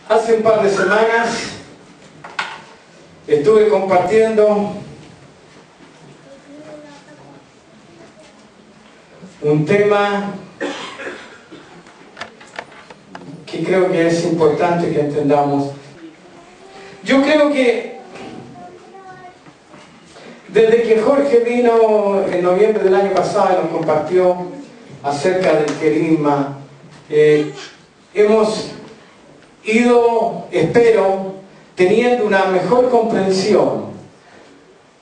Hace un par de semanas estuve compartiendo un tema que creo que es importante que entendamos. Yo creo que desde que Jorge vino en noviembre del año pasado y nos compartió acerca del querigma, hemos ido, espero, teniendo una mejor comprensión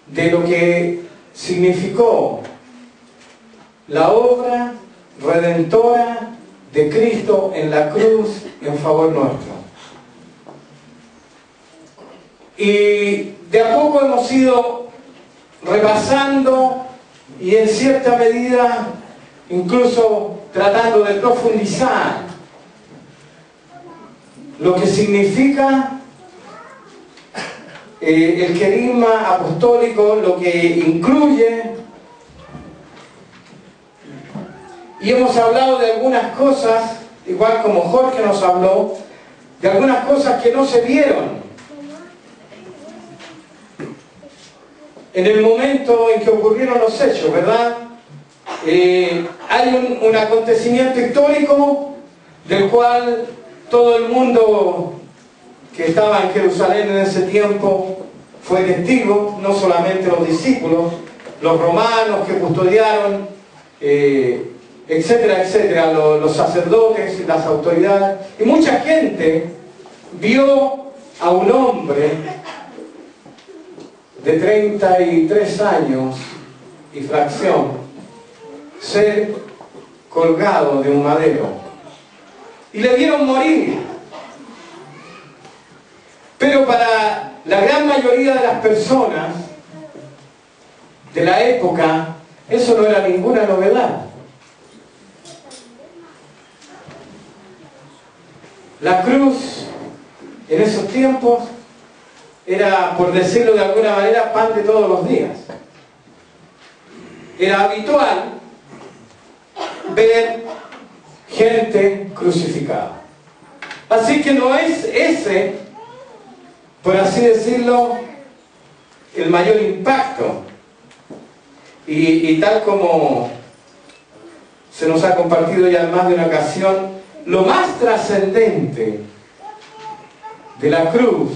de lo que significó la obra redentora de Cristo en la cruz en favor nuestro. Y de a poco hemos ido repasando y en cierta medida incluso tratando de profundizar lo que significa el querigma apostólico, lo que incluye, y hemos hablado de algunas cosas, igual como Jorge nos habló, de algunas cosas que no se vieron en el momento en que ocurrieron los hechos, ¿verdad? Hay un acontecimiento histórico del cual todo el mundo que estaba en Jerusalén en ese tiempo fue testigo, no solamente los discípulos, los romanos que custodiaron, etcétera, etcétera, los sacerdotes, las autoridades, y mucha gente vio a un hombre de 33 años y fracción ser colgado de un madero. Y le vieron morir. Pero para la gran mayoría de las personas de la época, eso no era ninguna novedad. La cruz, en esos tiempos, era, por decirlo de alguna manera, pan de todos los días. Era habitual ver gente crucificada. Así que no es ese, por así decirlo, el mayor impacto. Y tal como se nos ha compartido ya en más de una ocasión, lo más trascendente de la cruz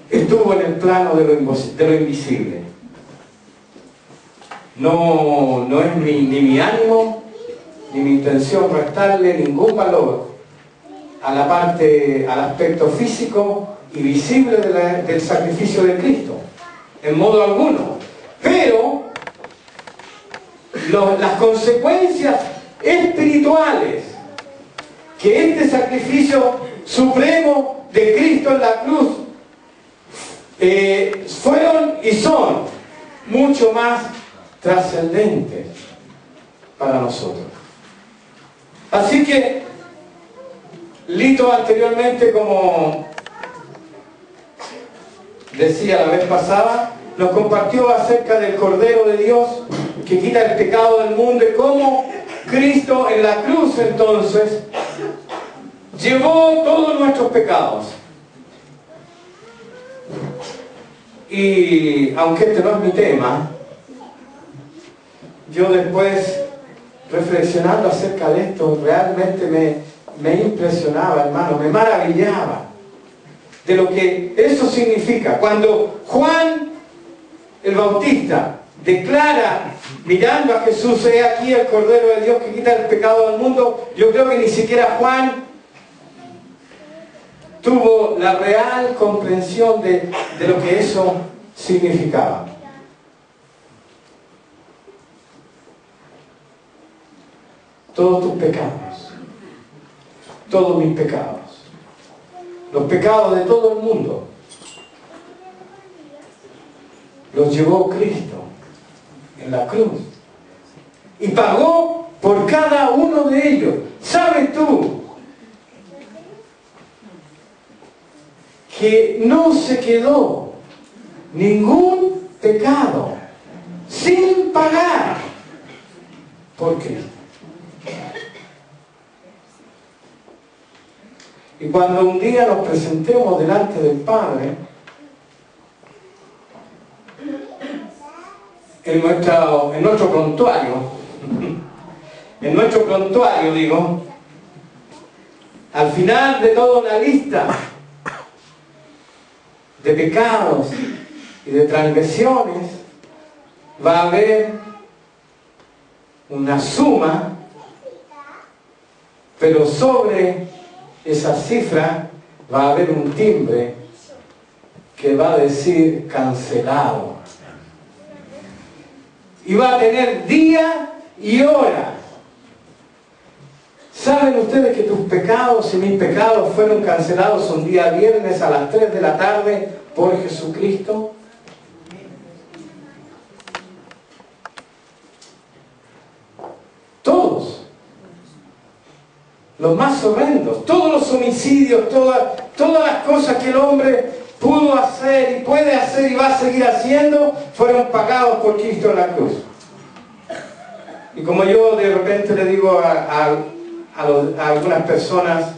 estuvo en el plano de lo invisible. No es ni mi ánimo ni mi intención restarle ningún valor a la parte, al aspecto físico y visible del sacrificio de Cristo, en modo alguno. Pero las consecuencias espirituales que este sacrificio supremo de Cristo en la cruz fueron y son mucho más trascendentes para nosotros. Así que Lito anteriormente, como decía la vez pasada, nos compartió acerca del Cordero de Dios que quita el pecado del mundo y cómo Cristo en la cruz entonces llevó todos nuestros pecados. Y aunque este no es mi tema, yo después, reflexionando acerca de esto, realmente me impresionaba, hermano, me maravillaba de lo que eso significa. Cuando Juan el Bautista declara, mirando a Jesús, he aquí el Cordero de Dios que quita el pecado del mundo, yo creo que ni siquiera Juan tuvo la real comprensión de lo que eso significaba. Todos tus pecados, todos mis pecados, los pecados de todo el mundo, los llevó Cristo en la cruz y pagó por cada uno de ellos. ¿Sabes tú que no se quedó ningún pecado sin pagar por Cristo? Y cuando un día nos presentemos delante del Padre, en nuestro prontuario digo, al final de toda una lista de pecados y de transgresiones, va a haber una suma, pero sobre esa cifra va a haber un timbre que va a decir cancelado. Y va a tener día y hora. ¿Saben ustedes que tus pecados y mis pecados fueron cancelados un día viernes a las 3 de la tarde por Jesucristo? Todos. Los más horrendos, todos los homicidios, todas las cosas que el hombre pudo hacer y puede hacer y va a seguir haciendo, fueron pagados por Cristo en la cruz. Y como yo de repente le digo a algunas personas,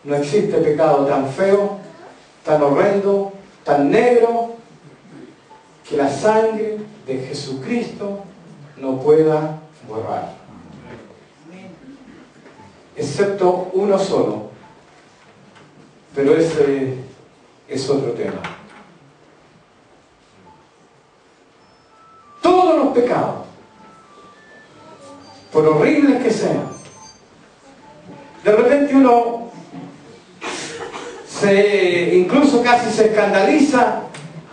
no existe pecado tan feo, tan horrendo, tan negro, que la sangre de Jesucristo no pueda borrar. Excepto uno solo, pero ese es otro tema. Todos los pecados, por horribles que sean, de repente uno incluso casi se escandaliza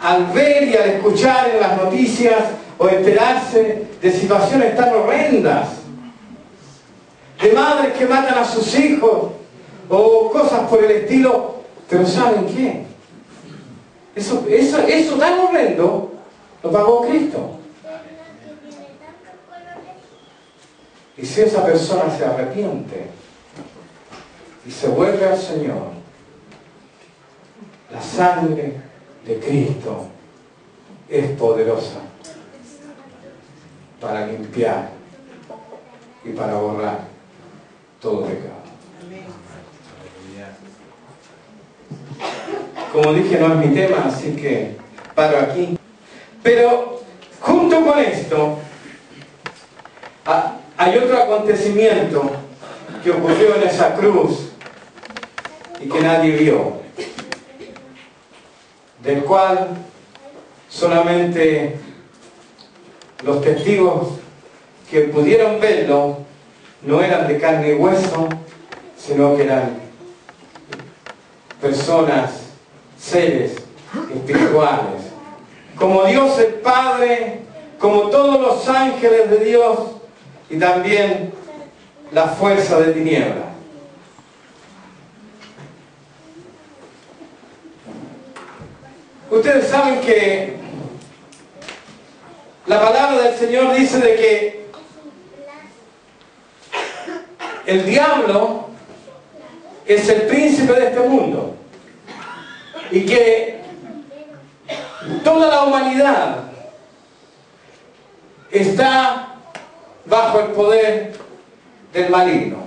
al ver y al escuchar en las noticias o enterarse de situaciones tan horrendas, de madres que matan a sus hijos o cosas por el estilo. Pero ¿saben qué? Eso tan horrendo lo pagó Cristo. Y si esa persona se arrepiente y se vuelve al Señor, la sangre de Cristo es poderosa para limpiar y para borrar todo pecado. Como dije, no es mi tema, así que paro aquí. Pero junto con esto hay otro acontecimiento que ocurrió en esa cruz y que nadie vio, del cual solamente los testigos que pudieron verlo no eran de carne y hueso, sino que eran personas, seres espirituales, como Dios el Padre, como todos los ángeles de Dios y también la fuerza de tinieblas. Ustedes saben que la palabra del Señor dice de que el diablo es el príncipe de este mundo y que toda la humanidad está bajo el poder del maligno.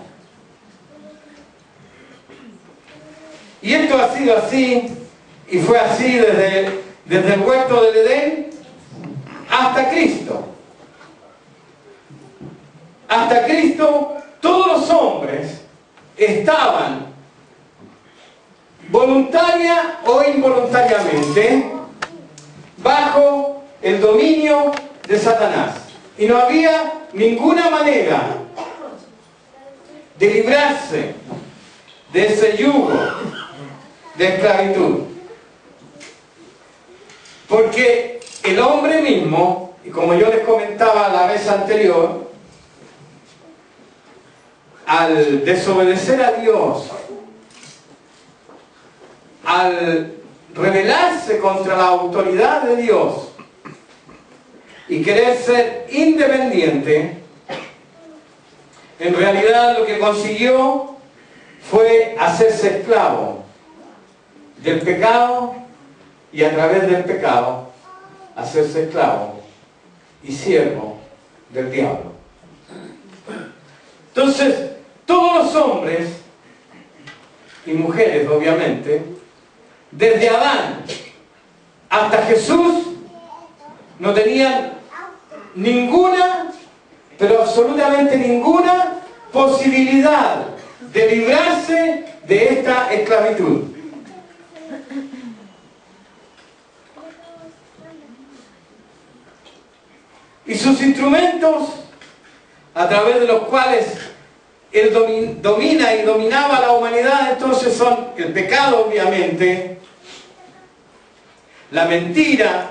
Y esto ha sido así y fue así desde el huerto del Edén hasta Cristo. Hasta Cristo todos los hombres estaban voluntaria o involuntariamente bajo el dominio de Satanás. Y no había ninguna manera de librarse de ese yugo de esclavitud. Porque el hombre mismo, y como yo les comentaba la vez anterior, al desobedecer a Dios, al rebelarse contra la autoridad de Dios y querer ser independiente, en realidad lo que consiguió fue hacerse esclavo del pecado y a través del pecado hacerse esclavo y siervo del diablo. Entonces, todos los hombres y mujeres, obviamente, desde Adán hasta Jesús, no tenían ninguna, pero absolutamente ninguna posibilidad de librarse de esta esclavitud. Y sus instrumentos, a través de los cuales Él domina y dominaba a la humanidad, entonces son el pecado, obviamente, la mentira,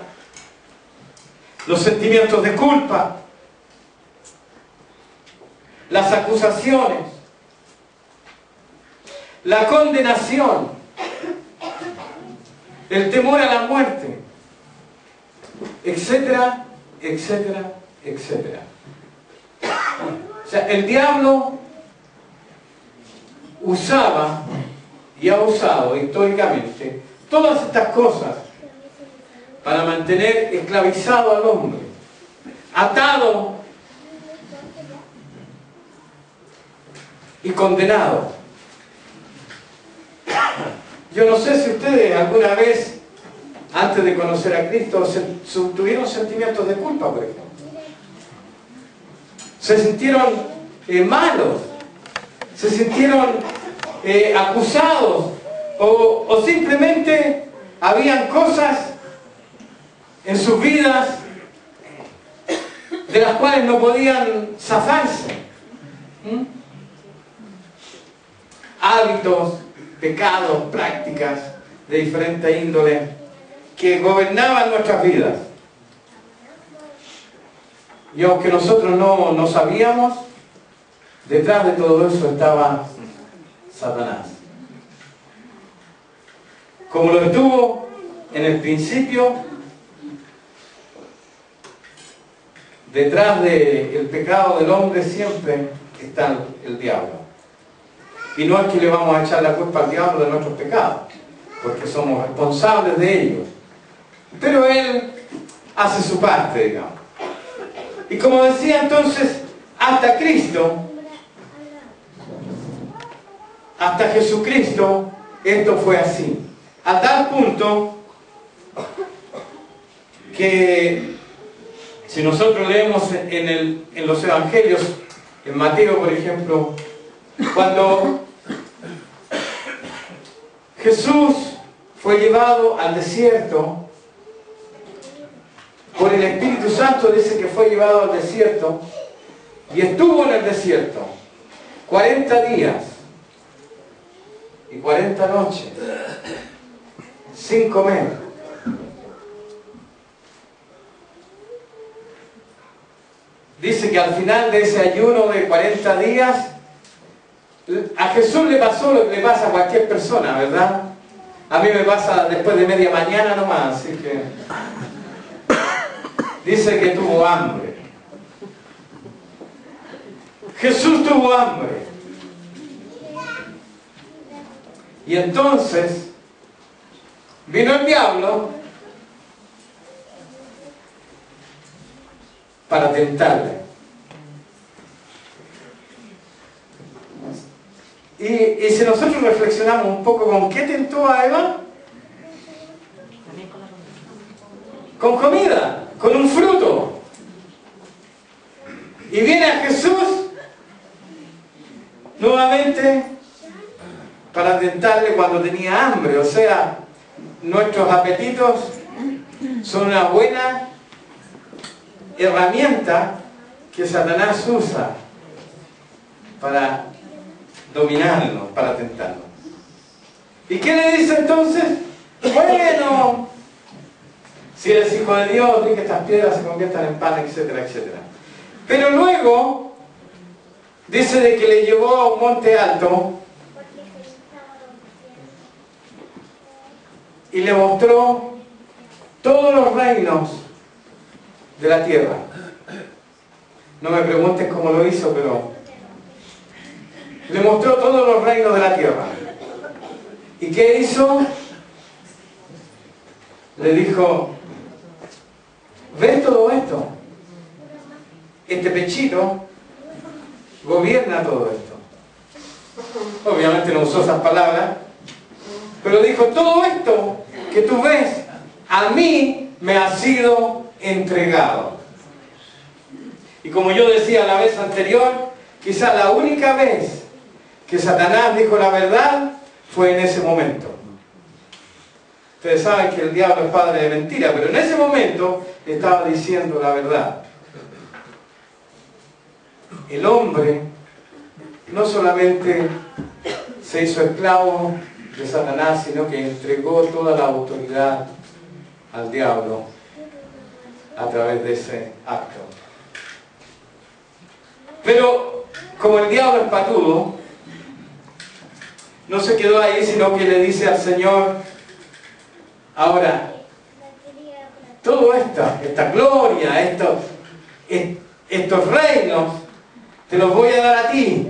los sentimientos de culpa, las acusaciones, la condenación, el temor a la muerte, etcétera, etcétera, etcétera. O sea, el diablo usaba y ha usado históricamente todas estas cosas para mantener esclavizado al hombre, atado y condenado. Yo no sé si ustedes alguna vez, antes de conocer a Cristo, tuvieron sentimientos de culpa, por ejemplo. Se sintieron malos, se sintieron acusados, o simplemente habían cosas en sus vidas de las cuales no podían zafarse. Hábitos, pecados, prácticas de diferente índole que gobernaban nuestras vidas. Y aunque nosotros no sabíamos, detrás de todo eso estaba Satanás. Como lo estuvo en el principio, detrás del pecado del hombre siempre está el diablo. Y no es que le vamos a echar la culpa al diablo de nuestros pecados, porque somos responsables de ellos. Pero él hace su parte, digamos. Y como decía entonces, hasta Cristo, hasta Jesucristo, esto fue así. A tal punto que si nosotros leemos en los evangelios, en Mateo por ejemplo, cuando Jesús fue llevado al desierto por el Espíritu Santo, dice que fue llevado al desierto y estuvo en el desierto 40 días y 40 noches sin comer. Dice que al final de ese ayuno de 40 días, a Jesús le pasó lo que le pasa a cualquier persona, ¿verdad? A mí me pasa después de media mañana nomás, así que... Dice que tuvo hambre. Jesús tuvo hambre. Y entonces vino el diablo para tentarle. Y si nosotros reflexionamos un poco, ¿con qué tentó a Eva? Con comida, con un fruto. Y viene a Jesús nuevamente para tentarle cuando tenía hambre. O sea, nuestros apetitos son una buena herramienta que Satanás usa para dominarnos, para tentarnos. ¿Y qué le dice entonces? Bueno, si eres hijo de Dios, di que estas piedras se conviertan en pan, etcétera, etcétera. Pero luego dice de que le llevó a un monte alto y le mostró todos los reinos de la tierra. No me preguntes cómo lo hizo, pero le mostró todos los reinos de la tierra. ¿Y qué hizo? Le dijo: ¿ves todo esto? Este pechito gobierna todo esto. Obviamente no usó esas palabras, pero dijo, todo esto que tú ves, a mí me ha sido entregado. Y como yo decía la vez anterior, quizá la única vez que Satanás dijo la verdad fue en ese momento. Ustedes saben que el diablo es padre de mentira, pero en ese momento estaba diciendo la verdad. El hombre no solamente se hizo esclavo de Satanás, sino que entregó toda la autoridad al diablo a través de ese acto. Pero como el diablo es patudo, no se quedó ahí, sino que le dice al Señor, ahora, toda esta gloria, estos reinos, te los voy a dar a ti.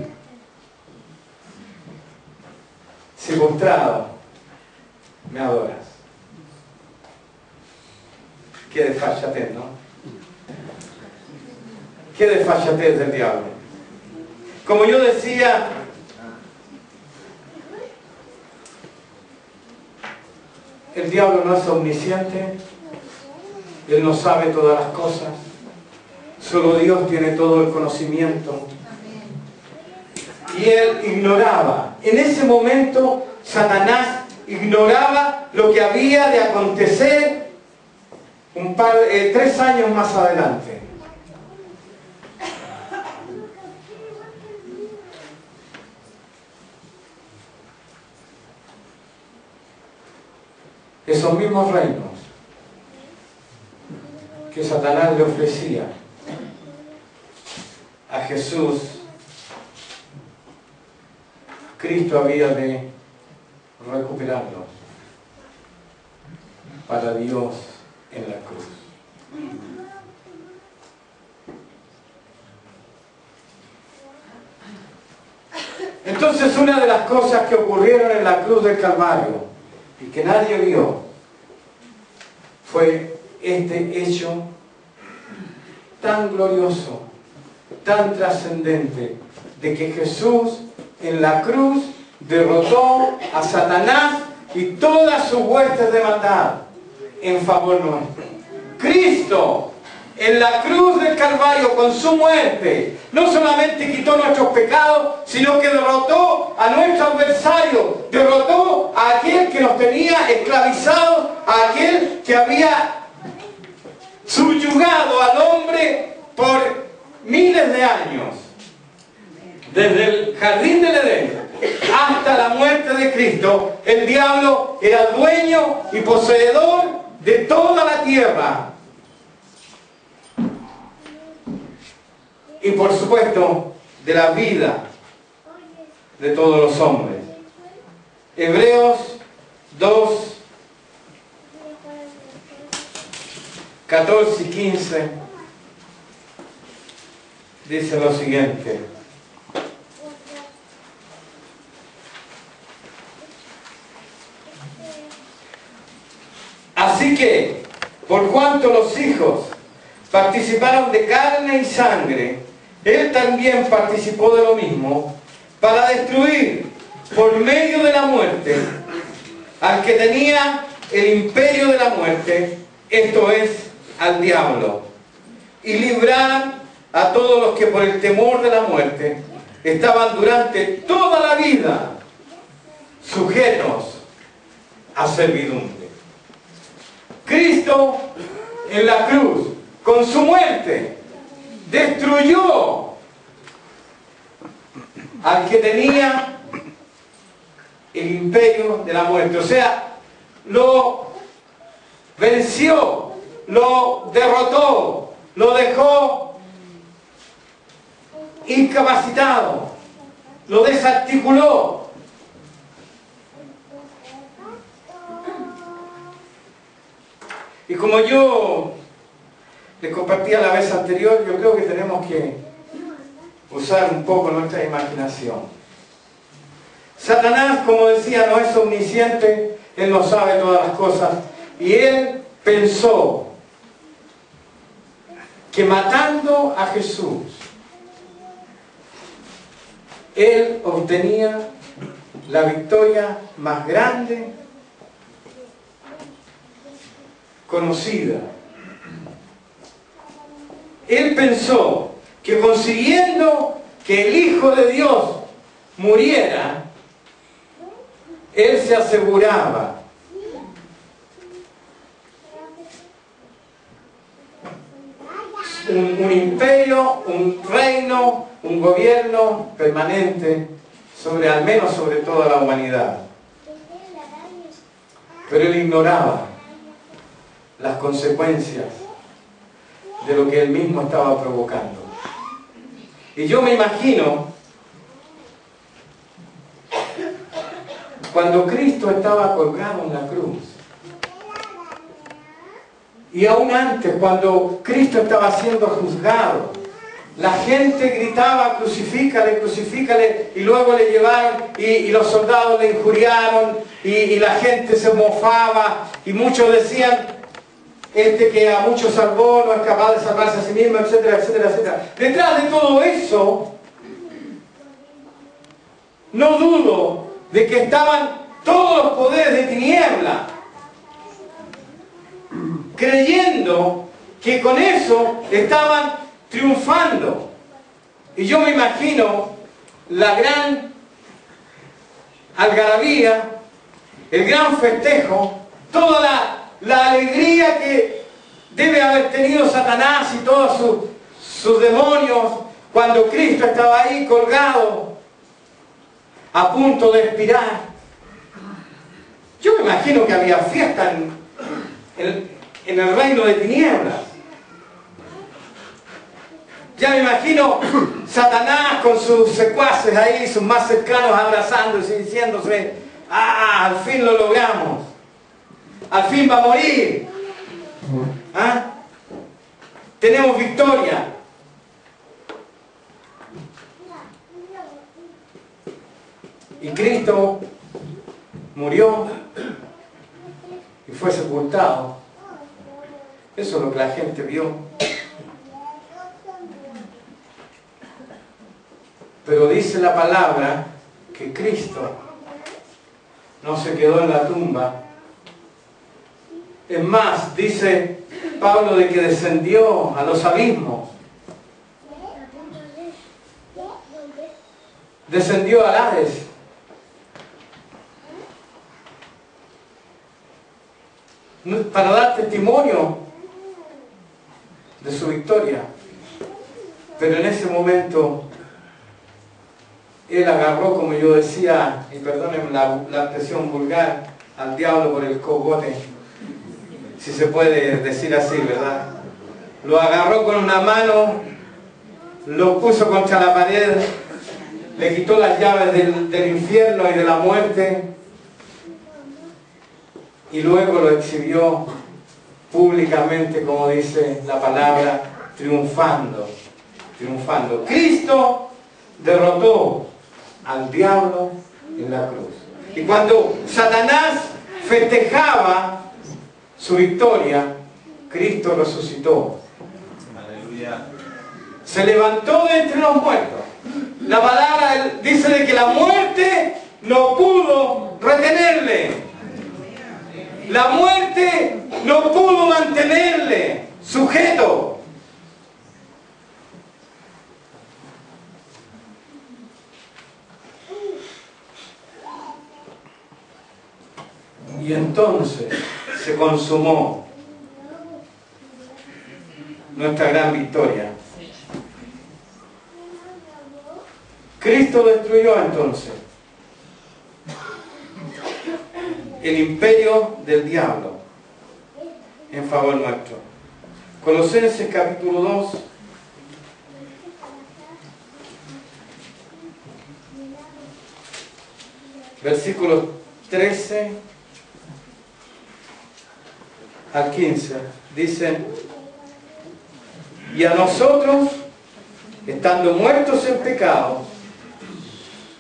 Si postrado me adoras. Qué desfachatez, ¿no? Qué desfachatez del diablo. Como yo decía, el diablo no es omnisciente, él no sabe todas las cosas, solo Dios tiene todo el conocimiento. Y él ignoraba. En ese momento, Satanás ignoraba lo que había de acontecer 3 años más adelante. Esos mismos reinos que Satanás le ofrecía a Jesús, Cristo había de recuperarlos para Dios en la cruz. Entonces, una de las cosas que ocurrieron en la cruz del Calvario y que nadie vio fue este hecho tan glorioso, tan trascendente, de que Jesús en la cruz derrotó a Satanás y todas sus huestes de maldad en favor nuestro. Cristo en la cruz del Calvario con su muerte no solamente quitó nuestros pecados, sino que derrotó a nuestro adversario, derrotó a aquel que nos tenía esclavizados, a aquel que había subyugado al hombre por miles de años, desde el jardín del Edén hasta la muerte de Cristo. El diablo era dueño y poseedor de toda la tierra y, por supuesto, de la vida de todos los hombres. Hebreos 2, 14 y 15 dice lo siguiente: así que, por cuanto los hijos participaron de carne y sangre, él también participó de lo mismo, para destruir por medio de la muerte al que tenía el imperio de la muerte, esto es, al diablo, y librar a todos los que por el temor de la muerte estaban durante toda la vida sujetos a servidumbre. Cristo en la cruz, con su muerte, destruyó al que tenía el imperio de la muerte. O sea, lo venció, lo derrotó, lo dejó incapacitado, lo desarticuló. Y como yo les compartía la vez anterior, yo creo que tenemos que usar un poco nuestra imaginación. Satanás, como decía, no es omnisciente, él no sabe todas las cosas, y él pensó que matando a Jesús, Él obtenía la victoria más grande conocida. Él pensó que consiguiendo que el Hijo de Dios muriera, Él se aseguraba un imperio, un reino, un gobierno permanente sobre, al menos sobre toda la humanidad. Pero Él ignoraba las consecuencias de lo que Él mismo estaba provocando. Y yo me imagino cuando Cristo estaba colgado en la cruz, y aún antes, cuando Cristo estaba siendo juzgado, la gente gritaba: crucifícale, crucifícale, y luego le llevaron, y los soldados le injuriaron, y la gente se mofaba, y muchos decían: este que a muchos salvó no es capaz de salvarse a sí mismo, etcétera, etcétera, etcétera. Detrás de todo eso, no dudo de que estaban todos los poderes de tiniebla, creyendo que con eso estaban triunfando. Y yo me imagino la gran algarabía, el gran festejo, toda la alegría que debe haber tenido Satanás y todos sus demonios cuando Cristo estaba ahí colgado, a punto de expirar. Yo me imagino que había fiesta en el reino de tinieblas. Ya me imagino Satanás con sus secuaces ahí, sus más cercanos, abrazándose y diciéndose: ¡ah, al fin lo logramos! ¡Al fin va a morir! ¿Ah? ¡Tenemos victoria! Y Cristo murió y fue sepultado. Eso es lo que la gente vio. Pero dice la palabra que Cristo no se quedó en la tumba. Es más, dice Pablo de que descendió a los abismos. Descendió al Hades. Para dar testimonio de su victoria. Pero en ese momento Él agarró, como yo decía, y perdónenme la expresión vulgar, al diablo por el cogote, si se puede decir así, ¿verdad? Lo agarró con una mano, lo puso contra la pared, le quitó las llaves del infierno y de la muerte, y luego lo exhibió públicamente, como dice la palabra, triunfando. Triunfando. Cristo derrotó al diablo en la cruz. Y cuando Satanás festejaba su victoria, Cristo resucitó. Aleluya. Se levantó de entre los muertos. La palabra dice de que la muerte no pudo retenerle. La muerte no pudo mantenerle sujeto. Y entonces se consumó nuestra gran victoria. Cristo destruyó entonces el imperio del diablo en favor nuestro. Colosenses capítulo 2, versículos 13 al 15, dice: y a nosotros, estando muertos en pecado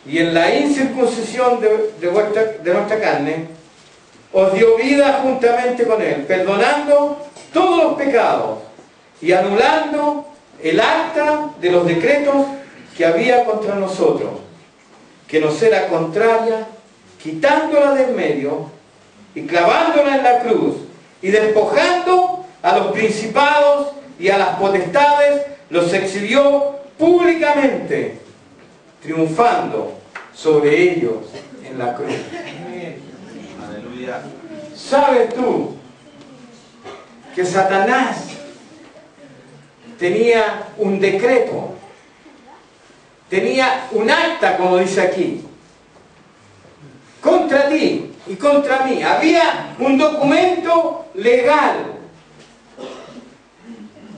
y en la incircuncisión de nuestra carne, os dio vida juntamente con Él, perdonando todos los pecados y anulando el acta de los decretos que había contra nosotros, que nos era contraria, quitándola de en medio y clavándola en la cruz y despojando a los principados y a las potestades, los exhibió públicamente, triunfando sobre ellos en la cruz. Aleluya. ¿Sabes tú que Satanás tenía un decreto, tenía un acta, como dice aquí, contra ti y contra mí? Había un documento legal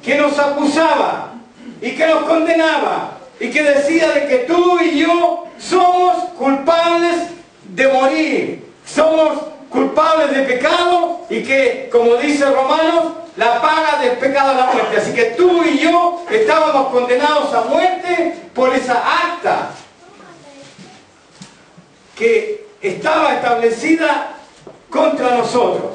que nos acusaba y que nos condenaba y que decía de que tú y yo somos culpables de morir, somos culpables de pecado y que, como dice Romanos, la paga del pecado es la muerte. Así que tú y yo estábamos condenados a muerte por esa acta que estaba establecida contra nosotros.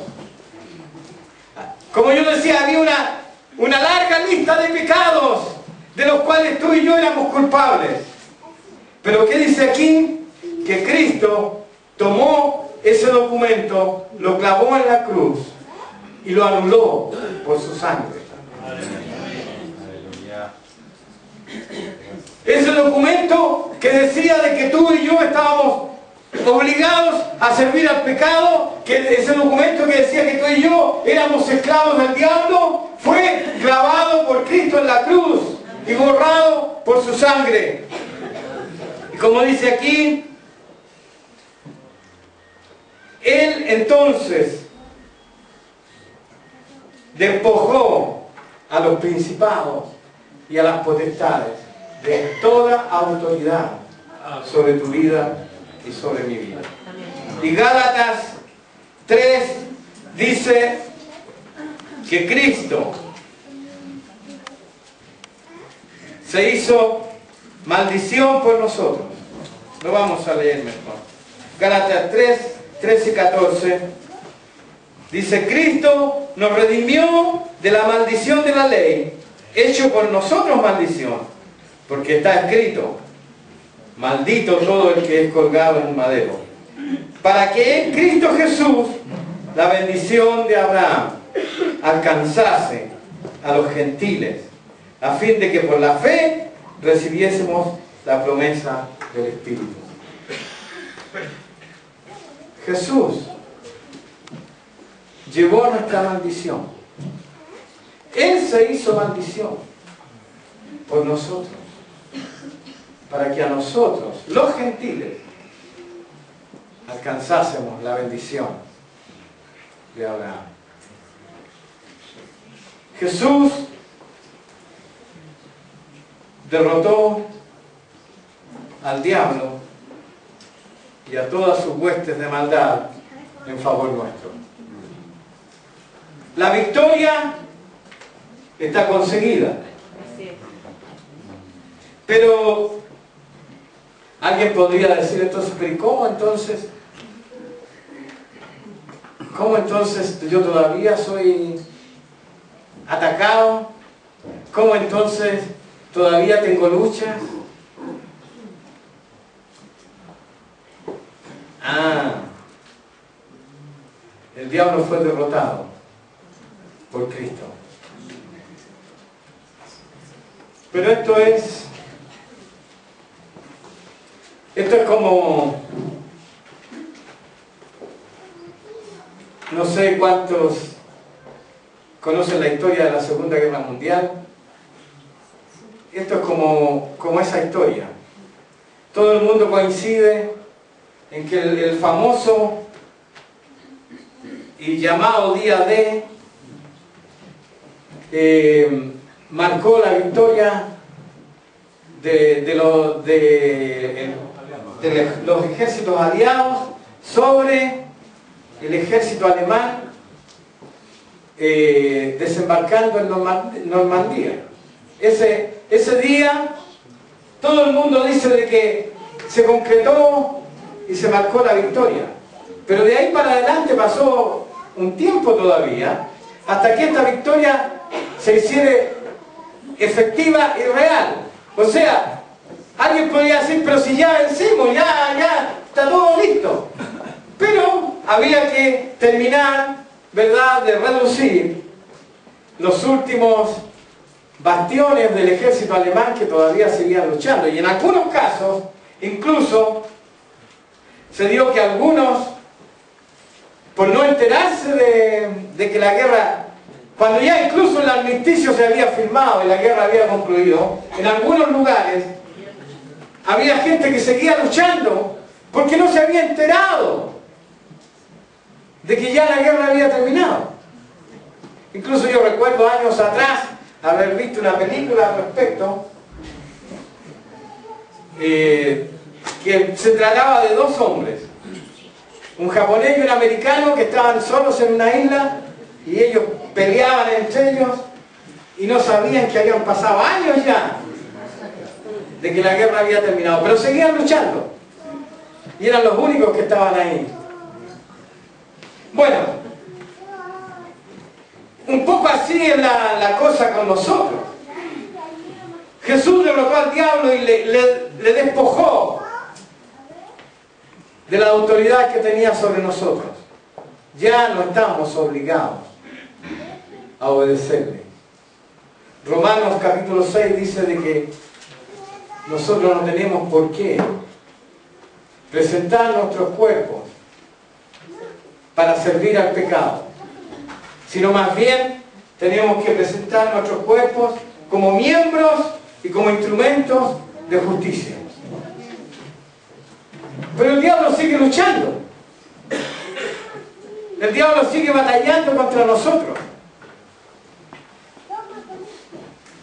Como yo decía, había una larga lista de pecados de los cuales tú y yo éramos culpables. Pero ¿qué dice aquí? Que Cristo tomó ese documento, lo clavó en la cruz y lo anuló por su sangre. Ese documento que decía de que tú y yo estábamos obligados a servir al pecado, que ese documento que decía que tú y yo éramos esclavos del diablo, fue clavado por Cristo en la cruz y borrado por su sangre. Y como dice aquí, Él entonces despojó a los principados y a las potestades de toda autoridad sobre tu vida y sobre mi vida. Y Gálatas 3 dice que Cristo se hizo maldición por nosotros. Lo vamos a leer mejor. Gálatas 3 y 14 dice: Cristo nos redimió de la maldición de la ley, hecho por nosotros maldición, porque está escrito: maldito todo el que es colgado en un madero, para que en Cristo Jesús la bendición de Abraham alcanzase a los gentiles, a fin de que por la fe recibiésemos la promesa del Espíritu. Jesús llevó nuestra maldición. Él se hizo maldición por nosotros, para que a nosotros, los gentiles, alcanzásemos la bendición de Abraham. Jesús derrotó al diablo y a todas sus huestes de maldad en favor nuestro. La victoria está conseguida. Pero alguien podría decir entonces, pero ¿y cómo entonces? ¿Cómo entonces yo todavía soy atacado? ¿Cómo entonces todavía tengo luchas? El diablo fue derrotado por Cristo. Pero esto es como, no sé cuántos conocen la historia de la Segunda Guerra Mundial. Esto es como esa historia. Todo el mundo coincide en que el famoso y llamado día D marcó la victoria de los ejércitos aliados sobre el ejército alemán, desembarcando en Normandía. Ese día todo el mundo dice de que se concretó y se marcó la victoria, pero de ahí para adelante pasó un tiempo todavía hasta que esta victoria se hiciera efectiva y real. O sea, Alguien podría decir, pero si ya vencimos, ya está todo listo. Pero había que terminar, ¿verdad?, de reducir los últimos bastiones del ejército alemán que todavía seguían luchando. Y en algunos casos, incluso, se dio que algunos, por no enterarse de que la guerra, cuando ya incluso el armisticio se había firmado y la guerra había concluido, en algunos lugares había gente que seguía luchando porque no se había enterado de que ya la guerra había terminado. Incluso yo recuerdo años atrás haber visto una película al respecto que se trataba de dos hombres, un japonés y un americano, que estaban solos en una isla y ellos peleaban entre ellos y no sabían que habían pasado años ya de que la guerra había terminado, pero seguían luchando y eran los únicos que estaban ahí. Bueno, un poco así es la cosa con nosotros. Jesús derrotó al diablo y le despojó de la autoridad que tenía sobre nosotros. Ya no estamos obligados a obedecerle. Romanos capítulo 6 dice de que nosotros no tenemos por qué presentar nuestros cuerpos para servir al pecado, sino más bien tenemos que presentar nuestros cuerpos como miembros y como instrumentos de justicia. Pero el diablo sigue luchando. El diablo sigue batallando contra nosotros.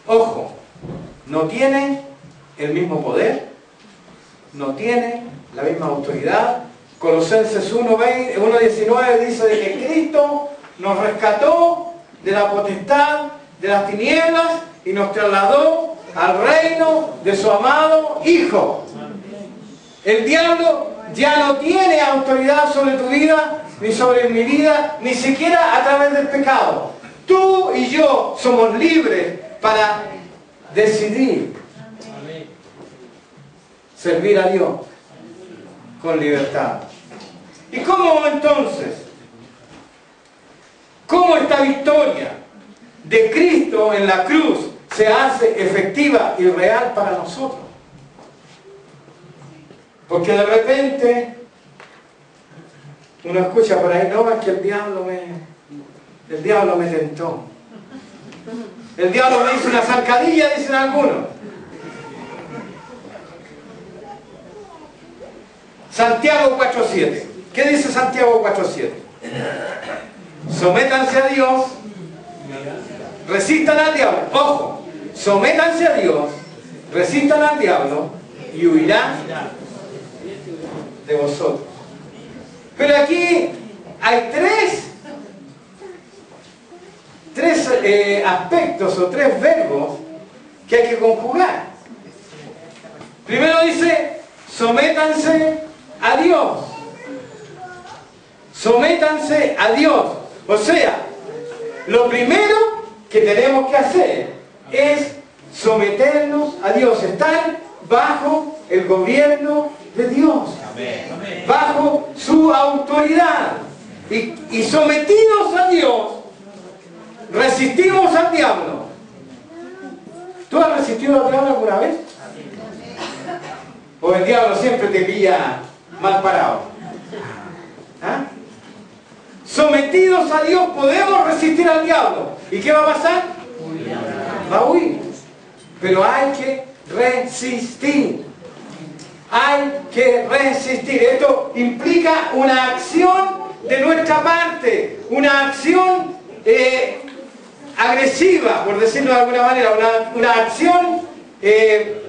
Ojo, no tiene el mismo poder, no tiene la misma autoridad. Colosenses 1:19 dice de que Cristo nos rescató de la potestad de las tinieblas y nos trasladó al reino de su amado Hijo. El diablo ya no tiene autoridad sobre tu vida, ni sobre mi vida, ni siquiera a través del pecado. Tú y yo somos libres para decidir servir a Dios con libertad. ¿Y cómo entonces? ¿Cómo esta victoria de Cristo en la cruz se hace efectiva y real para nosotros? Porque de repente uno escucha por ahí, no, es que el diablo me tentó. El diablo me hizo una zancadilla, dicen algunos. Santiago 4:7. ¿Qué dice Santiago 4:7? Sométanse a Dios, resistan al diablo. Ojo, sométanse a Dios, resistan al diablo y huirá de vosotros. Pero aquí hay tres aspectos o tres verbos que hay que conjugar. Primero dice, sométanse a Dios. Sométanse a Dios. O sea, lo primero que tenemos que hacer es someternos a Dios, estar bajo el gobierno de Dios, bajo su autoridad. Y sometidos a Dios, resistimos al diablo. ¿Tú has resistido al diablo alguna vez? ¿O el diablo siempre te pilla mal parado? ¿Ah? Sometidos a Dios podemos resistir al diablo. ¿Y qué va a pasar? Va a huir. Pero hay que resistir. Hay que resistir. Esto implica una acción de nuestra parte. Una acción agresiva, por decirlo de alguna manera. Una acción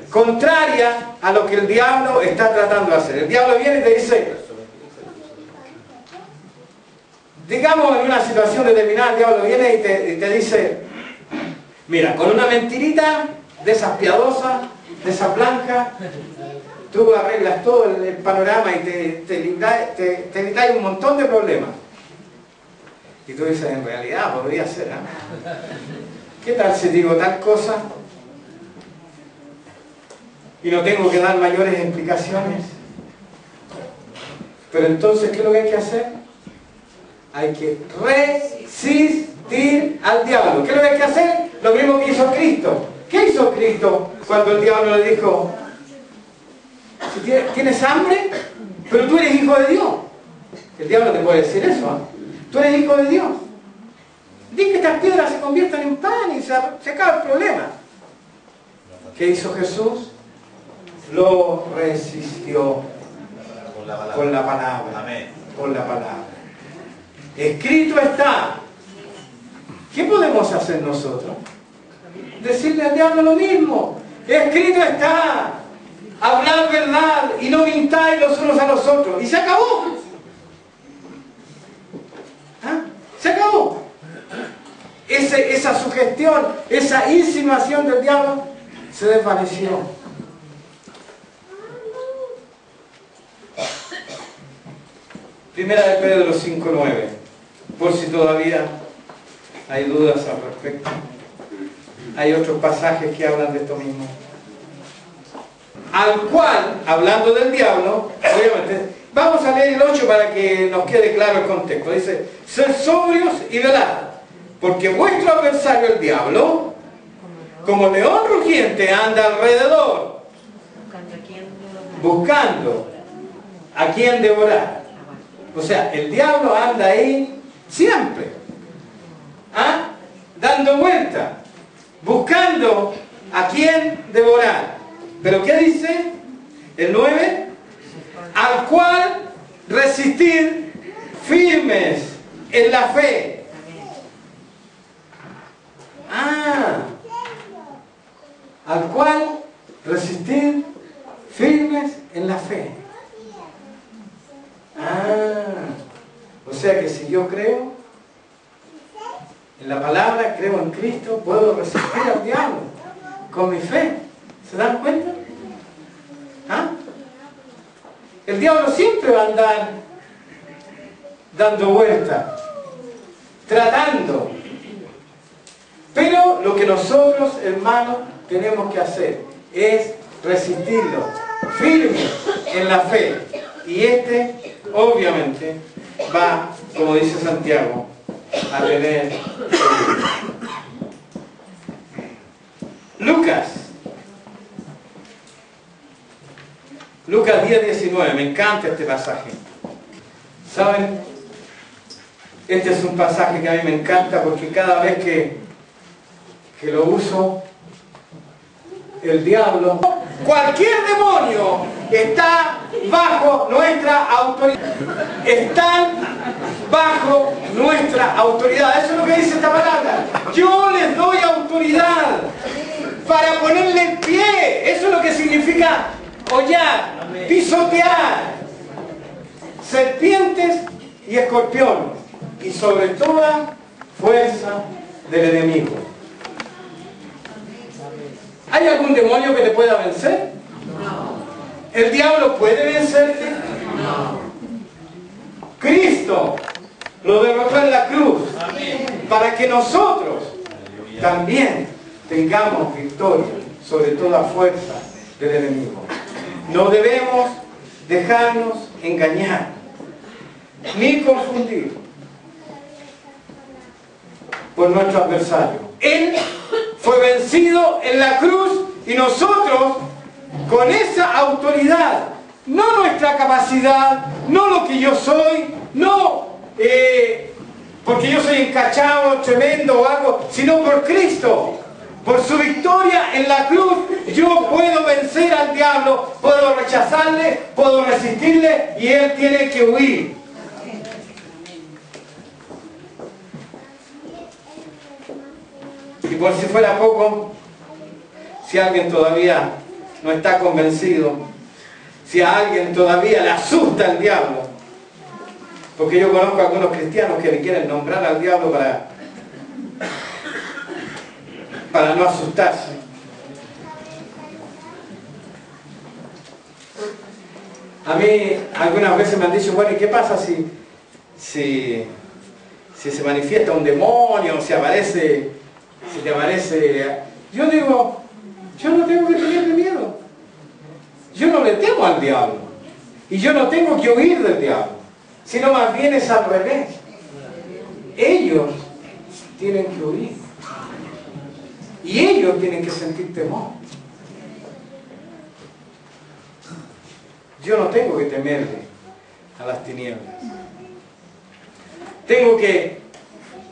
contraria a lo que el diablo está tratando de hacer. El diablo viene y te dice, digamos en una situación determinada, el diablo viene y te dice, mira, con una mentirita de esas piadosas, de esas blancas, tú arreglas todo el panorama y te evitas un montón de problemas. Y tú dices, en realidad podría ser, ¿eh? ¿Qué tal si digo tal cosa? y no tengo que dar mayores explicaciones. Pero entonces, ¿qué es lo que hay que hacer? Hay que resistir al diablo. ¿Qué es lo que hay que hacer? Lo mismo que hizo Cristo. ¿Qué hizo Cristo cuando el diablo le dijo, si tienes hambre, pero tú eres hijo de Dios? El diablo te puede decir eso, ¿eh? Tú eres hijo de Dios. Di que estas piedras se conviertan en pan y se acaba el problema. ¿Qué hizo Jesús? Lo resistió con la palabra. Amén. Con la palabra. Escrito está. ¿Qué podemos hacer nosotros? Decirle al diablo lo mismo. Escrito está. Hablar verdad y no mintáis los unos a los otros. Y se acabó. ¿Ah? Se acabó. Esa sugestión, esa insinuación del diablo se desvaneció. Primera de Pedro 5:9, por si todavía hay dudas al respecto. Hay otros pasajes que hablan de esto mismo. Al cual, hablando del diablo, obviamente, vamos a leer el 8 para que nos quede claro el contexto. Dice, sed sobrios y velad, porque vuestro adversario el diablo, como león rugiente, anda alrededor, buscando a quien devorar. O sea, el diablo anda ahí siempre, ¿ah? Dando vuelta, buscando a quien devorar. ¿Pero qué dice? El 9, al cual resistir firmes en la fe. Al cual resistir firmes en la fe. O sea que si yo creo en la palabra, creo en Cristo, puedo resistir al diablo con mi fe. ¿Se dan cuenta? ¿Ah? El diablo siempre va a andar dando vueltas, tratando. Pero lo que nosotros, hermanos, tenemos que hacer es resistirlo, firme en la fe. Y obviamente, va, como dice Santiago, a tener Lucas 10:19, me encanta este pasaje. ¿Saben? Este es un pasaje que a mí me encanta porque cada vez que lo uso, el diablo, cualquier demonio está bajo nuestra autoridad. Están bajo nuestra autoridad. Eso es lo que dice esta palabra. Yo les doy autoridad para ponerle el pie. Eso es lo que significa hollar, pisotear serpientes y escorpiones, y sobre toda fuerza del enemigo. ¿Hay algún demonio que te pueda vencer? No. ¿El diablo puede vencerte? No. Cristo lo derrotó en la cruz. Amén. Para que nosotros también tengamos victoria sobre toda fuerza del enemigo. No debemos dejarnos engañar ni confundir por nuestro adversario. Él fue vencido en la cruz y nosotros con esa autoridad, no nuestra capacidad, no lo que yo soy, no porque yo soy encachado, tremendo o algo, sino por Cristo, por su victoria en la cruz, yo puedo vencer al diablo, puedo rechazarle, puedo resistirle y él tiene que huir. Y por si fuera poco, si alguien todavía no está convencido, si a alguien todavía le asusta el diablo, porque yo conozco a algunos cristianos que le quieren nombrar al diablo para no asustarse. A mí algunas veces me han dicho, bueno, ¿y qué pasa si se manifiesta un demonio, si te aparece? Yo digo, yo no tengo que tenerle miedo. Yo no le temo al diablo. Y yo no tengo que huir del diablo. Sino más bien es al revés. Ellos tienen que huir. Y ellos tienen que sentir temor. Yo no tengo que temerle a las tinieblas. Tengo que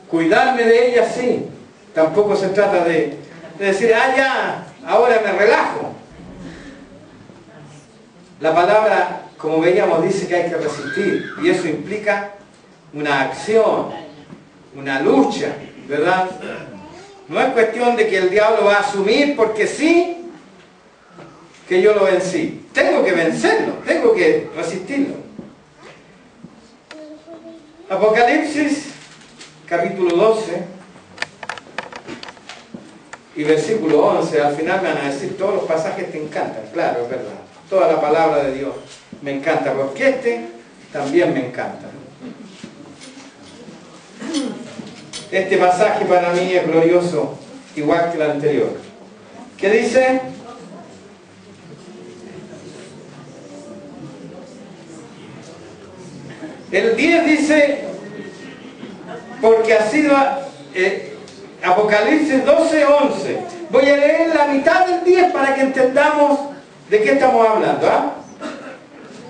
cuidarme de ellas, sí. Tampoco se trata de decir, ya, ahora me relajo. La palabra, como veíamos, dice que hay que resistir. Y eso implica una acción, una lucha, ¿verdad? No es cuestión de que el diablo va a asumir porque sí que yo lo vencí. Tengo que vencerlo, tengo que resistirlo. Apocalipsis, capítulo 12 y versículo 11. Al final me van a decir, todos los pasajes te encantan. Claro, es verdad. Toda la palabra de Dios me encanta, porque este también me encanta. Este pasaje para mí es glorioso, igual que el anterior. ¿Qué dice? El 10 dice, porque ha sido Apocalipsis 12, 11. Voy a leer la mitad del 10 para que entendamos de qué estamos hablando,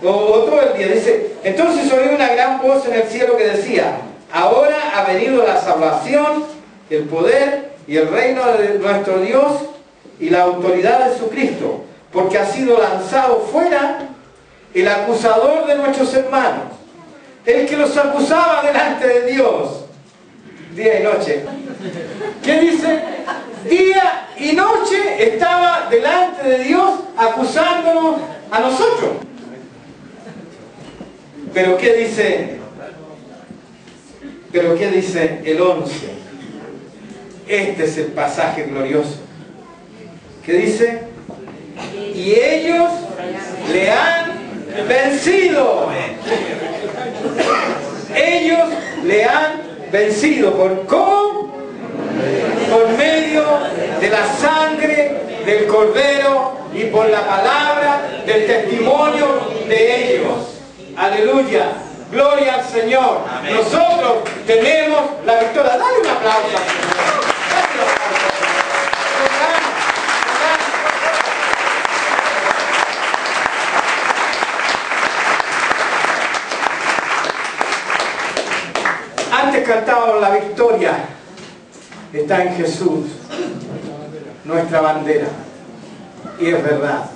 o todo el 10. Dice, entonces oí una gran voz en el cielo que decía, ahora ha venido la salvación, el poder y el reino de nuestro Dios y la autoridad de su Cristo, porque ha sido lanzado fuera el acusador de nuestros hermanos, el que los acusaba delante de Dios, día y noche. ¿Qué dice? Día y noche estaba delante de Dios acusándonos a nosotros. Pero ¿qué dice? Pero ¿qué dice el 11? Este es el pasaje glorioso. ¿Qué dice? Y ellos le han vencido. Ellos le han vencido. ¿Por cómo? Por medio de la sangre del Cordero y por la palabra del testimonio de ellos. Aleluya. Gloria al Señor. Amén. Nosotros tenemos la victoria. Dale un aplauso al Señor. Dale un aplauso. Antes cantábamos la victoria. Está en Jesús, nuestra bandera. Y es verdad.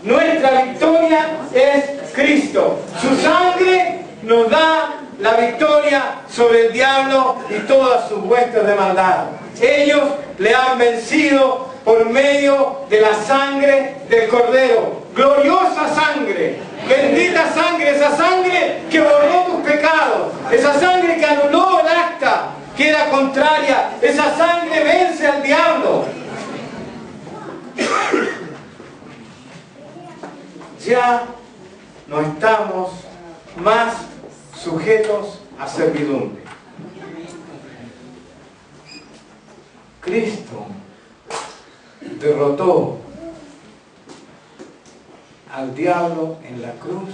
Nuestra victoria es Cristo. Su sangre nos da la victoria sobre el diablo y todas sus huestes de maldad. Ellos le han vencido por medio de la sangre del Cordero. Gloriosa sangre, bendita sangre, esa sangre que borró tus pecados, esa sangre que anuló el acta que era contraria, esa sangre vence al diablo. Ya no estamos más sujetos a servidumbre. Cristo derrotó al diablo en la cruz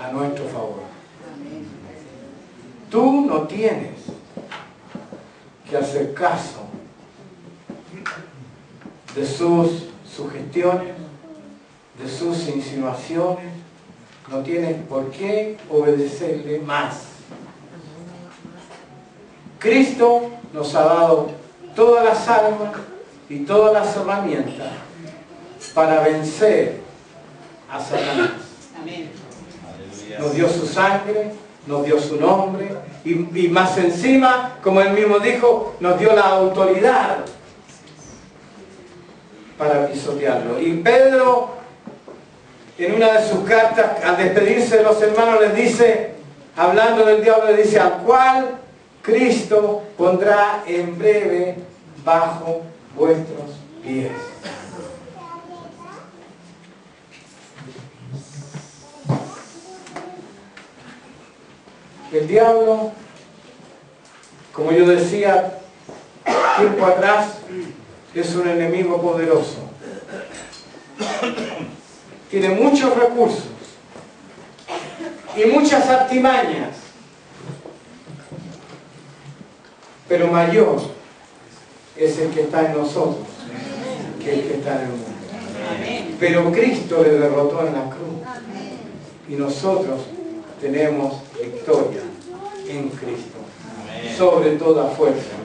a nuestro favor. Tú no tienes que hacer caso de sus sugestiones, de sus insinuaciones. No tienes por qué obedecerle más. Cristo nos ha dado todas las armas y todas las herramientas para vencer a Satanás. Nos dio su sangre, nos dio su nombre y más encima, como él mismo dijo, nos dio la autoridad para pisotearlo. Y Pedro, en una de sus cartas, al despedirse de los hermanos, les dice, hablando del diablo, le dice, al cual Cristo pondrá en breve bajo vuestros pies. El diablo, como yo decía tiempo atrás, es un enemigo poderoso. tiene muchos recursos y muchas artimañas, pero mayor es el que está en nosotros que el que está en el mundo. Pero Cristo le derrotó en la cruz y nosotros tenemos victoria en Cristo sobre toda fuerza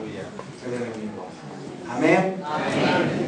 del enemigo. Amén.